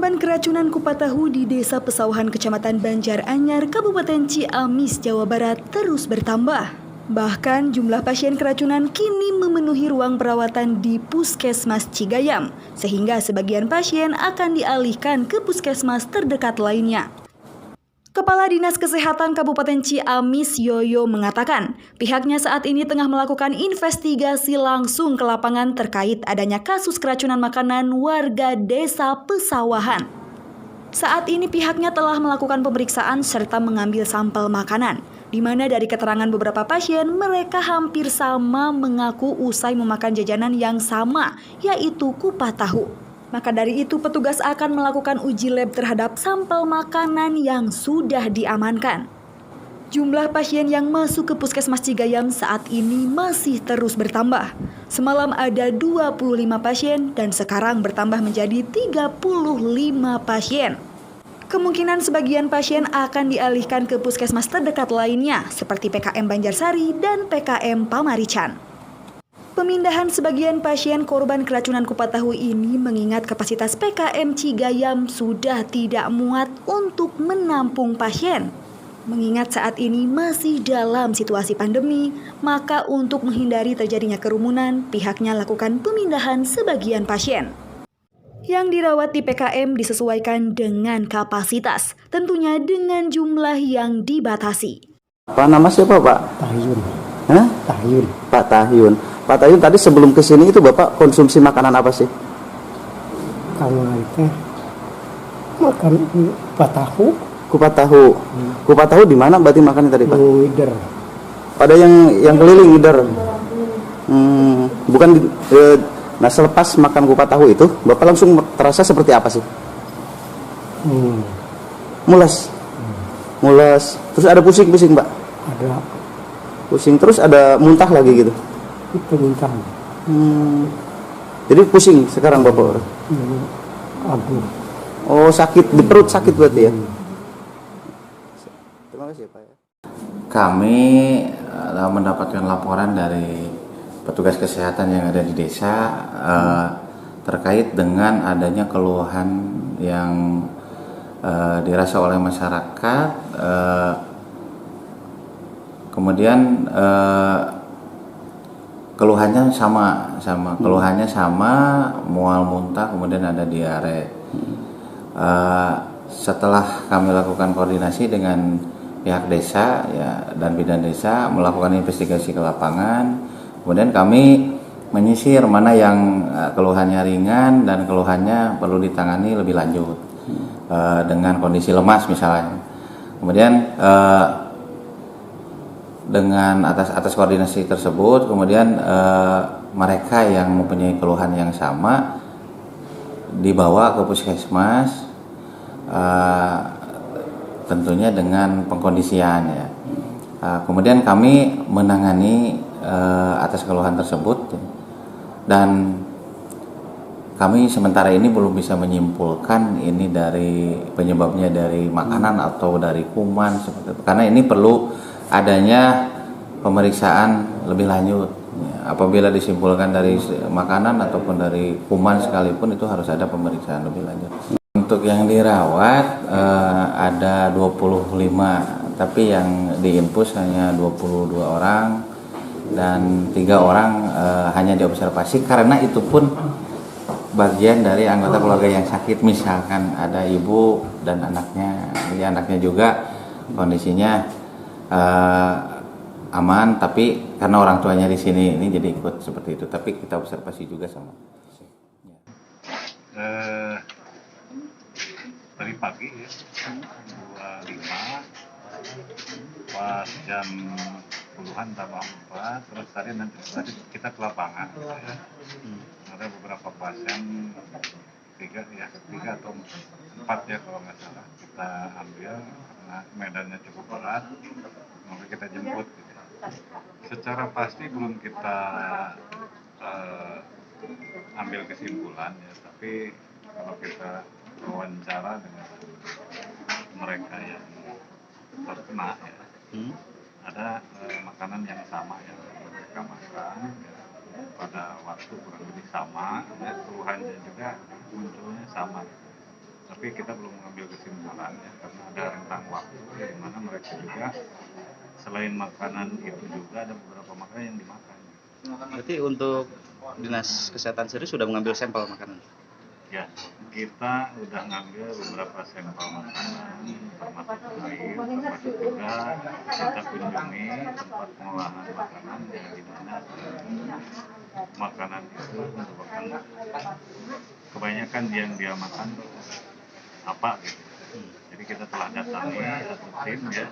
Korban keracunan kupat tahu di Desa Pesawahan Kecamatan Banjaranyar, Kabupaten Ciamis, Jawa Barat terus bertambah. Bahkan jumlah pasien keracunan kini memenuhi ruang perawatan di Puskesmas Cigayam, sehingga sebagian pasien akan dialihkan ke puskesmas terdekat lainnya. Kepala Dinas Kesehatan Kabupaten Ciamis, Yoyo, mengatakan pihaknya saat ini tengah melakukan investigasi langsung ke lapangan terkait adanya kasus keracunan makanan warga Desa Pesawahan. Saat ini pihaknya telah melakukan pemeriksaan serta mengambil sampel makanan, di mana dari keterangan beberapa pasien mereka hampir sama mengaku usai memakan jajanan yang sama, yaitu kupat tahu. Maka dari itu petugas akan melakukan uji lab terhadap sampel makanan yang sudah diamankan. Jumlah pasien yang masuk ke Puskesmas Cigayam saat ini masih terus bertambah. Semalam ada 25 pasien dan sekarang bertambah menjadi 35 pasien. Kemungkinan sebagian pasien akan dialihkan ke puskesmas terdekat lainnya seperti PKM Banjarsari dan PKM Pamarican. Pemindahan sebagian pasien korban keracunan kupat tahu ini mengingat kapasitas PKM Cigayam sudah tidak muat untuk menampung pasien. Mengingat saat ini masih dalam situasi pandemi, maka untuk menghindari terjadinya kerumunan, pihaknya lakukan pemindahan sebagian pasien. Yang dirawat di PKM disesuaikan dengan kapasitas, tentunya dengan jumlah yang dibatasi. Pak, nama siapa Pak? Tahyun. Hah? Tahyun. Pak Tahyun. Pak Tahyun, tadi sebelum kesini itu Bapak konsumsi makanan apa sih? Kalau itu makan kupat tahu. Kupat tahu. Kupat tahu di mana berarti makannya tadi Pak? Lider. Pada yang keliling Lider. Bukan nah selepas makan kupat tahu itu Bapak langsung terasa seperti apa sih? Mules. Mules. Terus ada pusing-pusing Pak? Ada. Pusing terus ada muntah lagi gitu. Itu muntah. Jadi pusing sekarang Bapak? Aduh. Oh, sakit di perut, sakit berarti ya? Terima kasih Pak. Kami mendapatkan laporan dari petugas kesehatan yang ada di desa terkait dengan adanya keluhan yang dirasa oleh masyarakat. Kemudian keluhannya sama, mual muntah, kemudian ada diare. Setelah kami lakukan koordinasi dengan pihak desa ya, dan bidan desa melakukan investigasi ke lapangan, kemudian kami menyisir mana yang keluhannya ringan dan keluhannya perlu ditangani lebih lanjut dengan kondisi lemas misalnya. Kemudian dengan atas koordinasi tersebut, kemudian mereka yang mempunyai keluhan yang sama dibawa ke puskesmas, tentunya dengan pengkondisian ya. Kemudian kami menangani atas keluhan tersebut dan kami sementara ini belum bisa menyimpulkan ini dari penyebabnya dari makanan atau dari kuman seperti itu. Karena ini perlu adanya pemeriksaan lebih lanjut. Apabila disimpulkan dari makanan ataupun dari kuman sekalipun itu harus ada pemeriksaan lebih lanjut. Untuk yang dirawat ada 25, tapi yang diinfus hanya 22 orang dan 3 orang hanya diobservasi karena itu pun bagian dari anggota keluarga yang sakit, misalkan ada ibu dan anaknya. Jadi anaknya juga kondisinya aman, tapi karena orang tuanya di sini ini jadi ikut seperti itu. Tapi kita observasi juga sama. Dari pagi ya, 25 pas jam 10-an tambah 4, terus tadi kita ke lapangan ya. Ada beberapa pasien 3 atau 4 ya kalau nggak salah kita ambil karena medannya cukup berat, maka kita jemput gitu. Secara pasti belum kita ambil kesimpulan ya, tapi kalau kita wawancara dengan mereka yang terkena ya, ada makanan yang sama yang mereka makan ya, pada waktu kurang lebih sama ya, keluhannya juga munculnya sama. tapi kita belum mengambil kesimpulan ya, karena ada rentang waktu di mana mereka juga selain makanan itu juga ada beberapa makanan yang dimakan. Berarti untuk Dinas Kesehatan sendiri sudah mengambil sampel makanan? Ya, kita udah ngambil beberapa sampel makanan, termasuk air, termasuk juga kita kunjungi tempat pengolahan makanan yang di mana makanan itu merupakan kebanyakan yang dia makan apa gitu. Jadi kita telah datangi satu tim ya,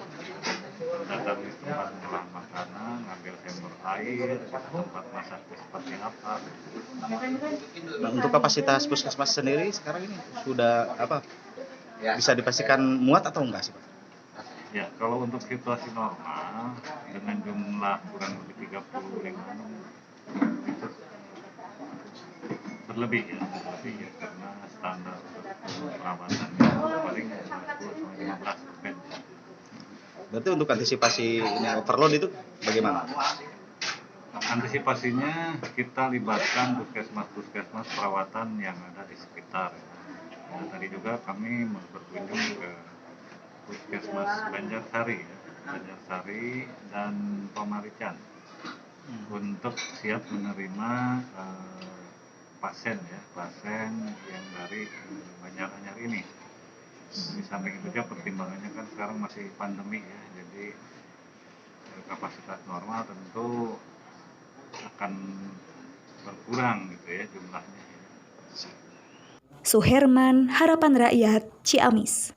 datangi tempat pengolahan makanan, ngambil sampel air, tempat masaknya seperti apa. Nah, untuk kapasitas puskesmas sendiri sekarang ini sudah bisa dipastikan muat atau enggak sih Pak? Ya, kalau untuk situasi normal dengan jumlah kurang lebih 35 itu berlebih ya, karena standar perawatannya paling 10-15%. Berarti untuk antisipasi ini overload itu bagaimana? Antisipasinya kita libatkan puskesmas perawatan yang ada di sekitar. Ya, tadi juga kami berkunjung ke puskesmas Banjarsari, ya, Banjarsari dan Pamarican untuk siap menerima pasien yang dari Banjaranyar ini. Di samping itu juga pertimbangannya kan sekarang masih pandemi ya, jadi kapasitas normal tentu akan berkurang gitu ya jumlahnya. Suherman, Harapan Rakyat, Ciamis.